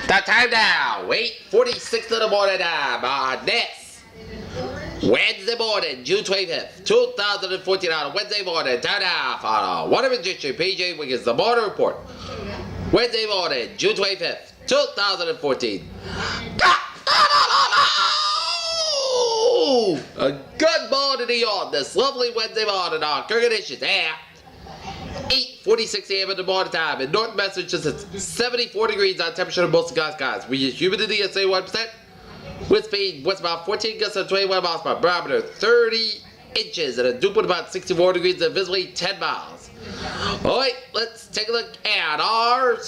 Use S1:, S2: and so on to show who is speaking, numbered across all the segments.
S1: The time now, 8:46 in the morning time on this Wednesday morning, June 25th, 2014 on Wednesday morning, time off on Water Magician, PJ Wiggins, the Morning Report. Wednesday morning, June 25th, 2014. A good morning to you on this lovely Wednesday morning on Kirkadishes at 8:46 a.m. in the morning time in North Massachusetts. 74 degrees on temperature in most of the skies. We use humidity at 71%. Wind speed what's about 14 gusts at 21 miles per barometer, 30 inches, and a dew point about 64 degrees and visibly 10 miles. Alright, let's take a look at our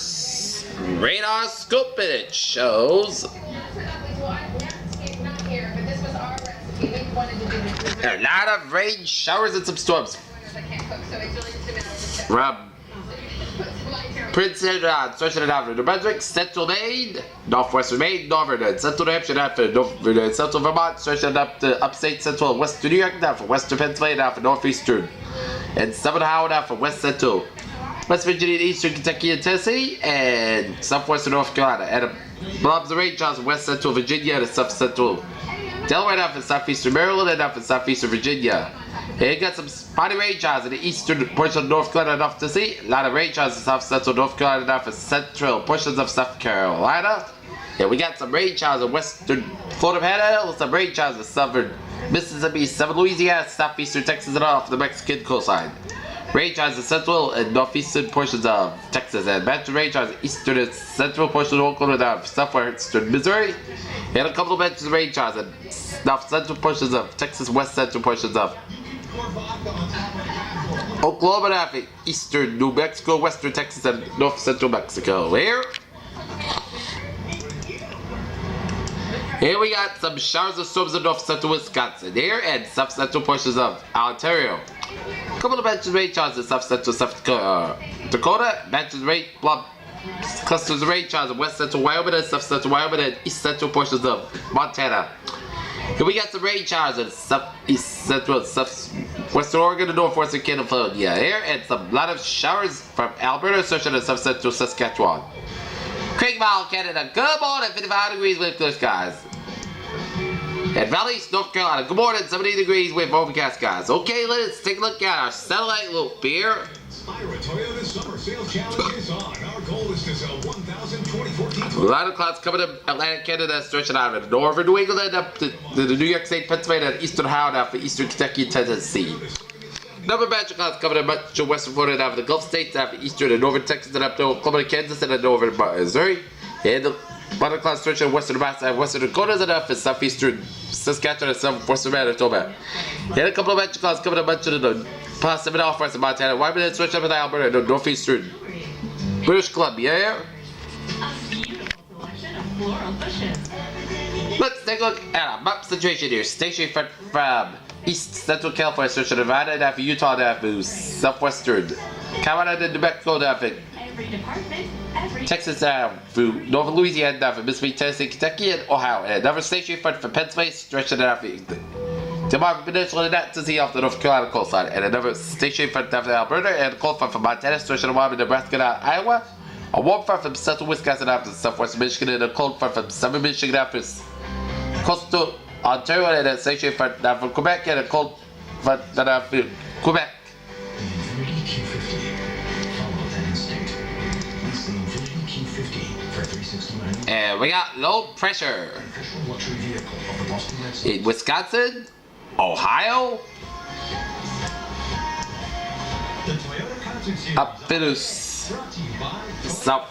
S1: radar scope, and it shows a lot of rain, showers, and some storms. From Prince Edward, Central Avenue, New Brunswick, Central Maine, Northwestern Maine, Northern and Central New Hampshire, down for Northern and Central Vermont, stretching up to upstate Central and Western New York, down for Western Pennsylvania, down for Northeastern, and Southern Ohio, down for West Central, West Virginia, Eastern Kentucky and Tennessee, and Southwestern North Carolina, and above the range of West Central Virginia and South Central Delaware, down for Southeastern Maryland, and down for Southeastern Virginia. And you got some spotty rain showers in the eastern portion of North Carolina enough to see. A lot of rain showers in South Central North Carolina enough for central portions of South Carolina. And we got some rain showers in western Florida Panhandle, some rain showers in southern Mississippi, southern Louisiana, southeastern Texas, and off the Mexican coastline. Rain showers in central and northeastern portions of Texas, and matching rain showers in eastern and central portions of Oklahoma, southwestern Missouri. And a couple of matches of rain showers in north central portions of Texas, west central portions of Oklahoma, eastern New Mexico, western Texas, and north central Mexico. Here we got some showers and storms in north central Wisconsin here, and south central portions of Ontario. A couple of matches of rain showers in south central South Dakota, matches of rain, clusters of rain showers in west central Wyoming and south central Wyoming and east central portions of Montana. Here we got some rain showers in southeast central and southwestern Oregon and northwestern California here, and some lot of showers from Alberta, Saskatchewan, and south central Saskatchewan. Craigmile, Canada, good morning, 55 degrees with clear skies. And Valley East, North Carolina, good morning, 70 degrees with overcast skies. Okay, let's take a look at our satellite loop here.
S2: Ira Toyota Summer Sales Challenge is on. Our goal is to sell 1,000 2014.
S1: A lot of clouds coming to Atlantic Canada, stretching out of northern New England up to the New York State, Pennsylvania, and eastern Ohio, down for eastern Kentucky and Tennessee. Number of match clouds coming to much of western Florida, down for the Gulf States, down for eastern and northern Texas, and up to Oklahoma, Kansas, and northern Missouri. And the bottom clouds stretching western Nebraska and western Dakota, and up for southeastern Saskatchewan and southwestern Manitoba. And a couple of match clouds coming to much of the Pacific Northwest of Montana, Wyoming, and stretch up in Alberta and northeastern British Columbia. Let's take a look at a map situation here. Station from East Central California, stretching Nevada, and after Utah, down for southwestern Colorado, and New Mexico, down for Texas, down through northern Louisiana, down for Mississippi, Tennessee, Kentucky, and Ohio. And another station from Pennsylvania, stretching down for the Marvin Peninsula, and that to see off the North Carolina coastline. And another station from Alberta, and a cold front from Montana, stretching the Wyoming, Nebraska, down Iowa. A warm front from central Wisconsin, down to southwestern Michigan, and a cold front from southern Michigan, down to coastal Ontario, and a station front down from Quebec, and a cold front down from Quebec. And we got low pressure in Wisconsin, Ohio, up to south.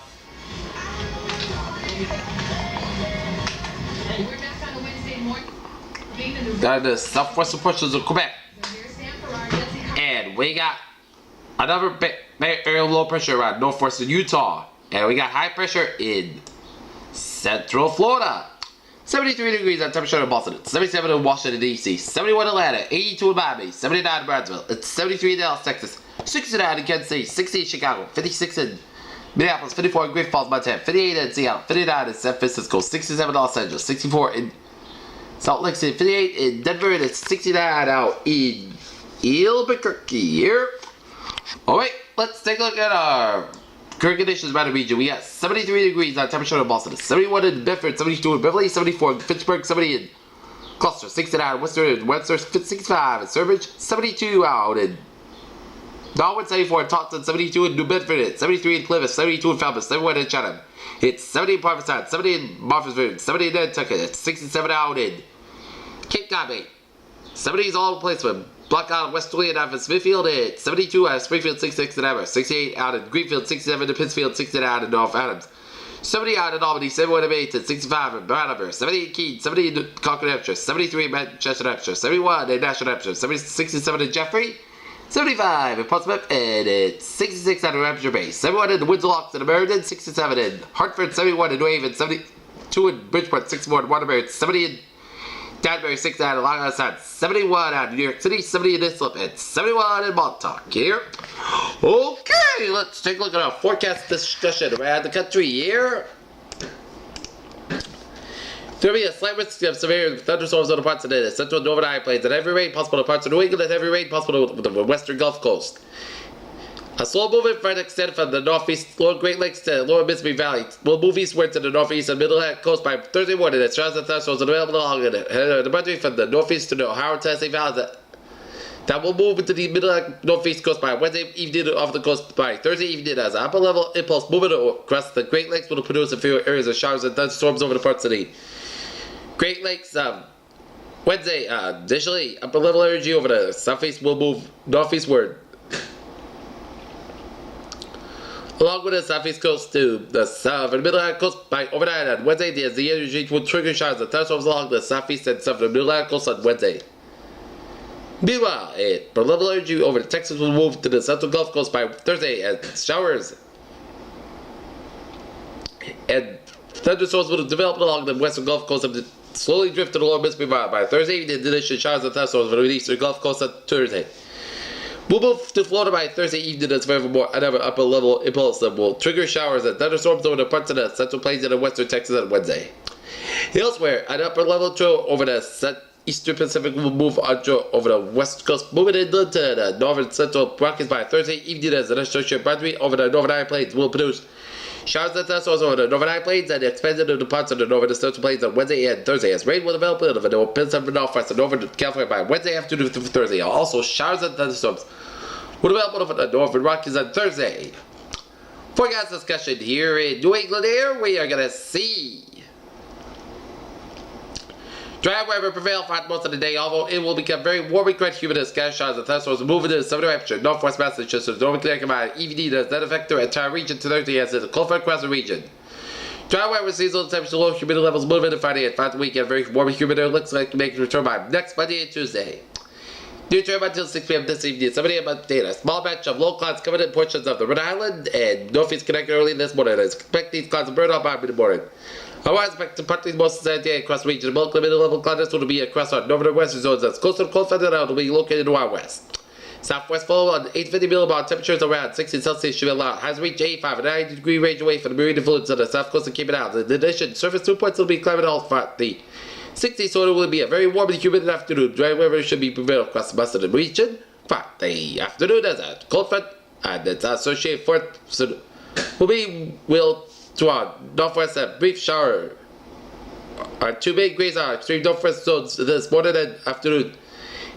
S1: Down the southwestern portions of Quebec. And we got another bit low pressure around northwestern Utah. And we got high pressure in central Florida. 73 degrees on temperature in Boston, 77 in Washington, D.C., 71 in Atlanta, 82 in Miami, 79 in Brownsville, it's 73 in Dallas, Texas, 69 in Kansas City, 60 in Chicago, 56 in Minneapolis, 54 in Great Falls, Montana, 58 in Seattle, 59 in San Francisco, 67 in Los Angeles, 64 in Salt Lake City, 58 in Denver, and it's 69 out in Albuquerque here. Alright, let's take a look at our current conditions around the region. We got 73 degrees on temperature in Boston, 71 in Bedford, 72 in Beverly, 74 in Fitchburg, 70 in Gloucester, 69 in Western, 65 in Sturbridge, 72 out in Darwin, 74 in Taunton, 72 in New Bedford, 73 in Plymouth, 72 in Falmouth, 71 in Chatham. It's 70 in Parkside, 70 in Martinsburg, 70 in Nantucket, 67 out in Cape Cod, mate. 70 is all over the place with Block Island, Westerly, and out in Smithfield. It's 72 out of Springfield, 66 in Amherst, 68 out in Greenfield, 67 in Pittsfield, 69 out in North Adams. 70 out in Albany, 71 in Mainton, 65 in Brattleboro, 70 in Keene, 70 in Concord, Hampshire, 73 in Manchester, Hampshire, 71 in Nashville, Hampshire, 67 in Jeffrey, 75 in Portsmouth, and it's 66 out of Hampshire Bay, 71 in Windsor Locks and Meriden, 67 in Hartford, 71 in New Haven, 72 in Bridgeport, 61 in Waterbury, 70 in Danbury, 6 out of Long Island, 71 out of New York City, 70 in Islip, and 71 in Montauk here. Okay, let's take a look at our forecast discussion around the country here. There will be a slight risk of severe thunderstorms on the parts of the central and northern high plains, and heavy rain possible on parts of New England, and heavy rain possible on the western Gulf Coast. A slow movement front extended from the northeast, lower Great Lakes to lower Mississippi Valley will move eastward to the northeast and middle Atlantic coast by Thursday morning. As showers and thunderstorms are available along the boundary from the northeast to the Ohio and Tennessee valleys. That will move into the middle Atlantic northeast coast by Wednesday evening off the coast by Thursday evening as upper level impulse movement across the Great Lakes will produce a few areas of showers and thunderstorms over the parts of the Great Lakes. Wednesday, additionally, upper level energy over the southeast will move northeastward, along with the southeast coast to the south and middle Atlantic coast by overnight on Wednesday. The energy will trigger showers and thunderstorms along the southeast and south and middle Atlantic coast on Wednesday. Meanwhile, upper level energy over Texas will move to the central Gulf Coast by Thursday as showers and thunderstorms will develop along the western Gulf Coast and slowly drift to the lower Mississippi Valley by Thursday evening. The initial showers and thunderstorms will release to the Gulf Coast on Thursday. We'll move to Florida by Thursday evening as furthermore another upper level impulse that will trigger showers and thunderstorms over the parts of the central plains and the western Texas on Wednesday. Elsewhere, an upper level trail over the eastern Pacific will move over the west coast, moving inland to the northern central Rockies by Thursday evening as the initial boundary over the northern high plains will produce showers and thunderstorms over the northern high plains and expanded into parts of the northern and central plains on Wednesday and Thursday as rain will develop over the Pacific Northwest and northern California by Wednesday afternoon through Thursday. Also, showers and thunderstorms will develop over the northern Rockies on Thursday. Forecast discussion here in New England here, we are going to see dry weather prevail for most of the day, although it will become very warm and quite humid as scattered showers and thunderstorms move into southern New Hampshire, northwest Massachusetts, northern Connecticut by evening does not affect the entire region to Thursday as it's a cold front across the region. Dry weather seasonal temperature low humidity levels move into Friday and Friday weekend very warm and humid. It looks like to make a return by next Monday and Tuesday. New term until 6 p.m. this evening, 7 a.m. on data. A small batch of low clouds coming in portions of the Rhode Island and northeast Connecticut early this morning. I expect these clouds to burn off by mid-morning. Otherwise, expect to partly most of the day across the region. Bulk middle level cloudiness will be across our northern and western zones. As coastal cold front and out will be located to our west. Southwest fall on 850 millibar temperatures around 60 Celsius should be allowed. Highs reach 85 and 90 degree range away from the marine influence on the south coast of Cape Islands. In addition, surface dew points will be climbing all front. The 60 so it will be a very warm and humid afternoon. Dry weather should be prevailed across most of the region. Friday afternoon as a cold front and its associated fourth will to our northwest a brief shower. Our two main grays are extreme northwest zones this morning and afternoon.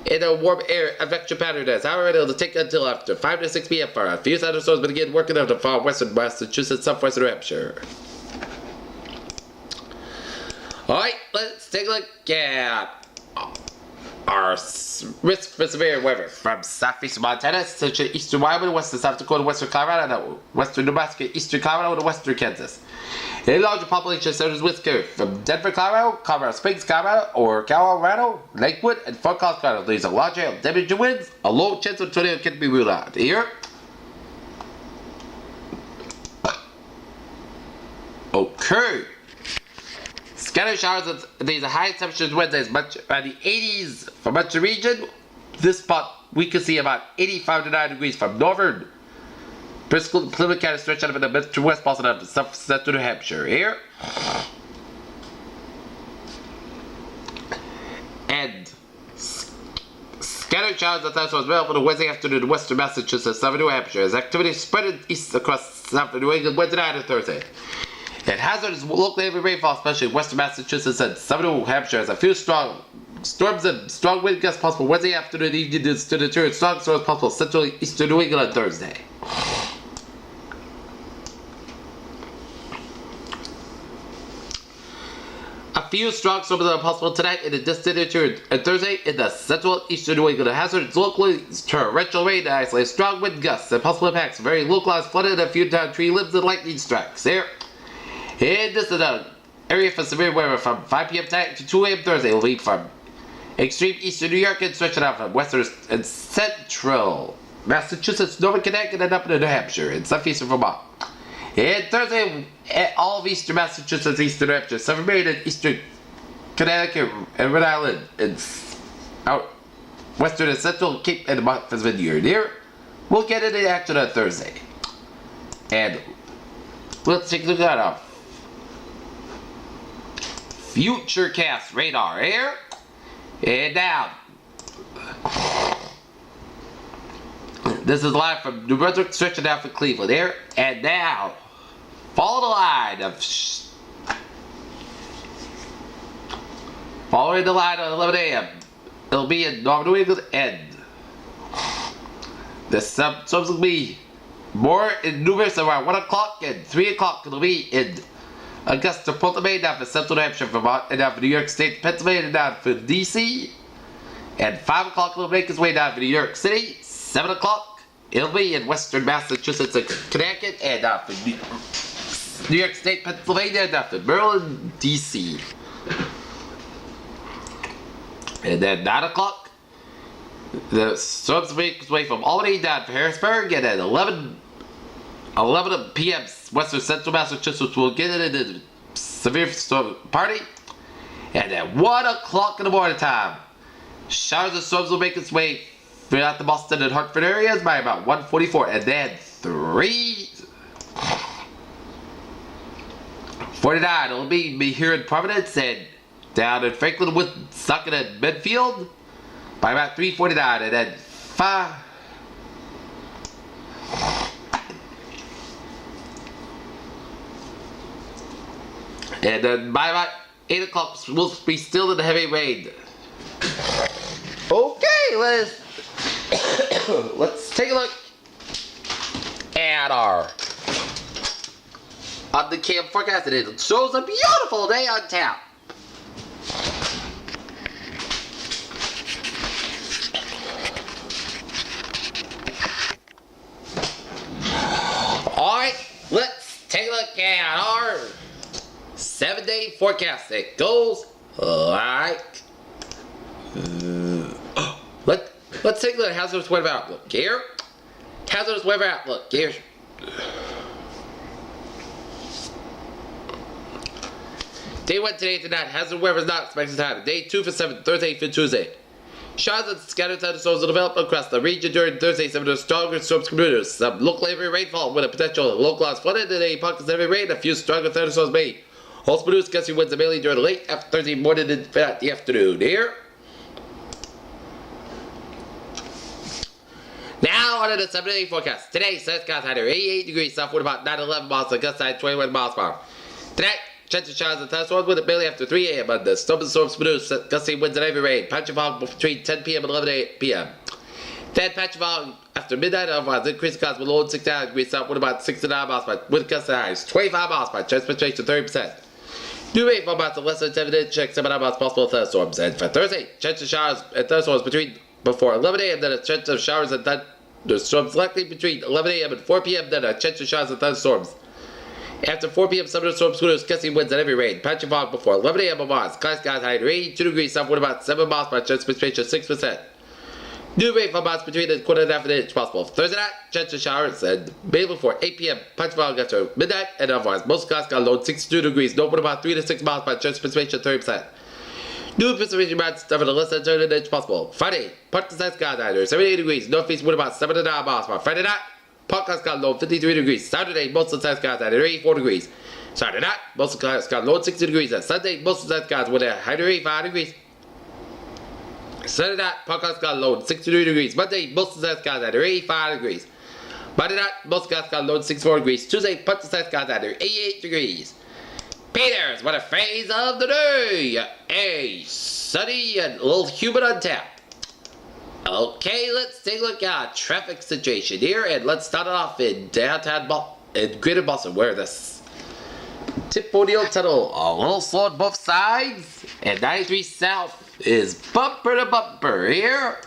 S1: In a warm air advection pattern as however it will take until after 5 to 6 p.m. for a few thunderstorms but again working out the far western Massachusetts, southwestern New Hampshire. Alright, let's take a look at our risk for severe weather from southeast Montana, central eastern Wyoming, western South Dakota, western Colorado, western Nebraska, eastern Colorado, and western Kansas. A larger population centers with curve from Denver, Colorado Springs, Colorado, or Colorado, Lakewood, and Fort Collins, Colorado. There's a large area of damage to winds. A low chance of tornado can be ruled out. Here. Okay. Scattered showers, there's a high temperature Wednesdays, much by the 80s for much of the region. This spot, we can see about 85 to 9 degrees from northern Bristol, Plymouth County, stretch out of the mid to west Boston, up to south central New Hampshire. Here. And Scattered showers and thunderstorms develop on the Wednesday afternoon in western Massachusetts, southern New Hampshire, as activity spread east across southern New England Wednesday night and Thursday. It hazardous local heavy rainfall, especially in western Massachusetts and southern New Hampshire, as a few strong storms and strong wind gusts possible Wednesday afternoon and evening to deter strong storms possible central eastern New England on Thursday. A few strong storms are possible tonight in the distant interior and Thursday in the central eastern New England. Hazards locally torrential rain and isolated strong wind gusts and possible impacts. Very localized flooding and a few down tree limbs and lightning strikes. There. In this is an area for severe weather from 5 p.m. tonight to 2 a.m. Thursday. Will be from extreme eastern New York and stretching out from western and central Massachusetts, northern Connecticut, and up into New Hampshire and southeastern Vermont. And Thursday, all of eastern Massachusetts, eastern New Hampshire, southern Maine, and eastern Connecticut, and Rhode Island, and out western and central Cape and Martha's Vineyard. Here, we'll get into action on Thursday. And let's take a look at our Futurecast radar here. And now, this is live from New Brunswick, stretching down from Cleveland here. And now, follow the line of following the line at 11 a.m. It'll be in Northern New England and the subs will be more in numerous around 1 o'clock and 3 o'clock. It'll be in Augusta, Portland, Maine, down for Central New Hampshire, Vermont, and down for New York State, Pennsylvania, and down for D.C. And 5 o'clock it'll make its way down for New York City. 7 o'clock it'll be in western Massachusetts and Connecticut, and down for New York State, Pennsylvania, and down for Maryland, D.C. And then 9 o'clock, the storms make its way from Albany down for Harrisburg, and at 11 p.m. western central Massachusetts will get into the severe storm party. And at 1 o'clock in the morning time, showers and storms will make its way throughout the Boston and Hartford areas by about 1:44. And then 3:49 it'll be here in Providence and down in Franklin, Woonsocket, and Medfield by about 3:49. And then 5. And then by about 8 o'clock, we'll be still in the heavy rain. Okay, let's take a look at our on the cam forecast. It shows a beautiful day on tap. Alright, let's take a look at our 7-day forecast. It goes like let's take a look at hazardous weather outlook here. Hazardous weather outlook here. Day 1 today tonight. Hazardous weather is not expected to happen. Day 2 for 7, Thursday for Tuesday. Showers and scattered thunderstorms will develop across the region during Thursday. Some of the stronger storms commuters. Some local heavy rainfall with a potential localized flooding and a pockets of heavy rain. A few stronger thunderstorms may also produce gusty winds and mainly during the late after Thursday morning and the afternoon. Here. Now on to the 7-day forecast. Today, sun skies high 88 degrees, south wind about 9-11 miles, and gust side 21 miles per hour. Tonight, chance of showers and thunderstorms with it mainly after 3 a.m. on the storms produce gusty winds and heavy rain. Patch of fog between 10 p.m. and 11 p.m. Then patch of fog after midnight, otherwise increasing clouds with low and 6 degrees south wind about 6 to 9 miles per hour, with gust highs 25 miles per hour, transportation 30%. New rainfall amounts of less than 10 minutes, check 7 miles possible thunderstorms. And for Thursday, chance of showers and thunderstorms before 11 a.m. Then a chance of showers and thunderstorms likely between 11 a.m. and 4 p.m. Then a chance of showers and thunderstorms. After 4 p.m. some of the storms produce gusty winds and heavy rain. Patch of fog before 11 a.m. on Mars. Cloudy skies high 82 degrees south wind about 7 miles per hour, transportation 6%. New rainfall amounts between a quarter and half an inch possible. Thursday night, chance of showers and maybe before 8 p.m. Patch of fog after midnight and otherwise. Most clouds got low 62 degrees. No wind about 3 to 6 miles per hour, transportation 30%. New precipitation amounts of less than 30 inch possible. Friday, part of the skies high 78 degrees. Northeast wind about 7 to 9 miles per hour. Friday night, part clouds got low 53 degrees. Saturday, most of the skies high 84 degrees. Saturday night, most of the clouds got low 60 degrees. And Sunday, most of the skies with a high 85 degrees. Saturday night, podcast got load 63 degrees. Monday, most of the got at 85 degrees. Monday night, most of the got load 64 degrees. Tuesday, most of the got at 88 degrees. Peters, what a phase of the day! A sunny and a little humid on tap. Okay, let's take a look at traffic situation here, and let's start it off in downtown in Greater Boston, where this Tip O'Neill Tunnel a little slow on both sides, and 93 South is bumper to bumper here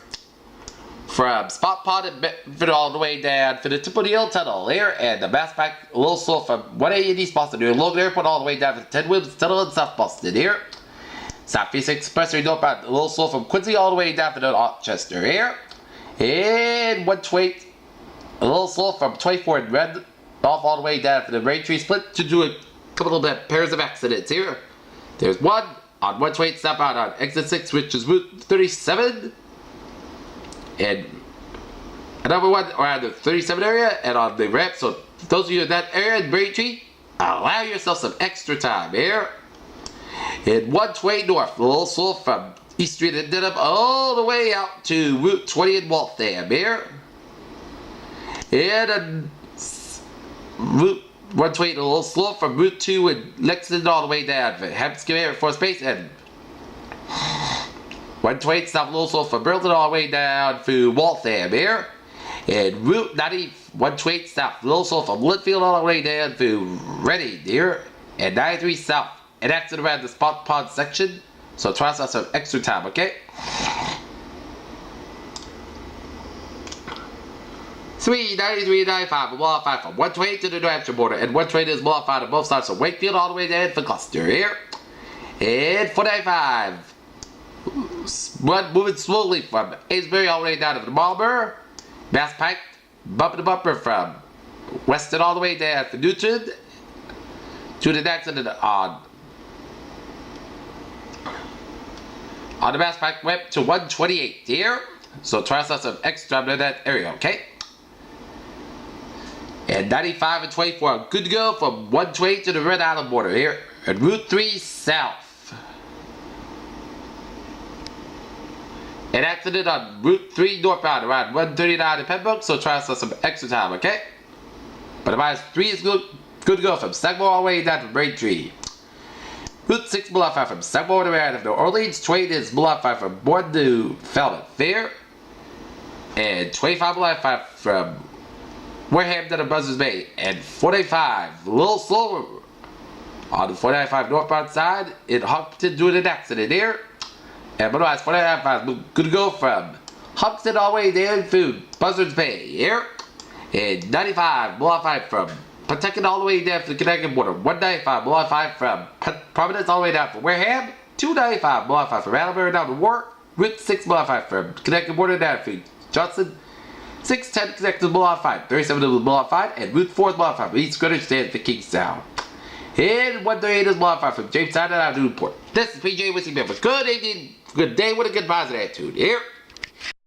S1: from Spot Pond and Bedford all the way down for the Tip O'Neill Tunnel here, and the Mass Pike a little slow from 180 in East Boston to Logan Airport all the way down to 10 Williams Tunnel in South Boston here. Southeast Expressway northbound a little slow from Quincy all the way down to Rochester here, and 128 a little slow from 24 and Red off all the way down to the Braintree split to do a couple of pairs of accidents here. There's one on 128 southbound on exit 6, which is Route 37, and another one around the 37 area and on the ramp. So those of you in that area in Braintree, allow yourself some extra time here. And 128 north, a little slow from East Street and Denham all the way out to Route 20 in Waltham here. And Route 128 a little slow from Route 2 in Lexington all the way down for Hampton Air Force Base, and 128 south a little slow from Burlington all the way down to Waltham here. And Route 90, 128 south a little slow from Litchfield all the way down to Reading here. And 93 south an accident around the Spot Pond section, so try to have some extra time, okay? 393 95 modified from 128 to the New Hampshire border, and 128 is modified on both sides from Wakefield all the way down for Gloucester here. And 495 moving slowly from Amesbury all the way down to the Marlborough. Mass Pike bumper to bumper from Weston all the way down to Newton to the accident on the Mass Pike went to 128 here, so try to have some extra in that area, okay? And 95 and 24 are good to go from 128 to the Red Island border here, and Route 3 south. An accident on Route 3 northbound around 139 in Pembroke, so try to have some extra time, okay? But otherwise, 3 is good to go from Sagamore all the way down to Braintree. Route 6 modified from Sagamore to around New Orleans. 20 is modified from Bourne to Falmouth Fair. And 25 modified from Wareham to Buzzards Bay. And 45, a little slower on the 495 northbound side in Hopkinton due to an accident here. And otherwise, 495 is good to go from Hopkinton all the way down to Buzzards Bay here. And 95 modified from Pawtucket all the way down to the Connecticut border. 195 modified from Providence all the way down from Wareham. 295 modified from Alabama down to Warwick. Route 6 modified from Connecticut border down to Johnson. 610 Connecticut modified. 37 was modified. And Route 4 is modified from East Greenwich down to Kingstown. And 138 is modified from Jamestown down to Newport. This is PJ wishing you a good evening, good day with a good positive attitude here.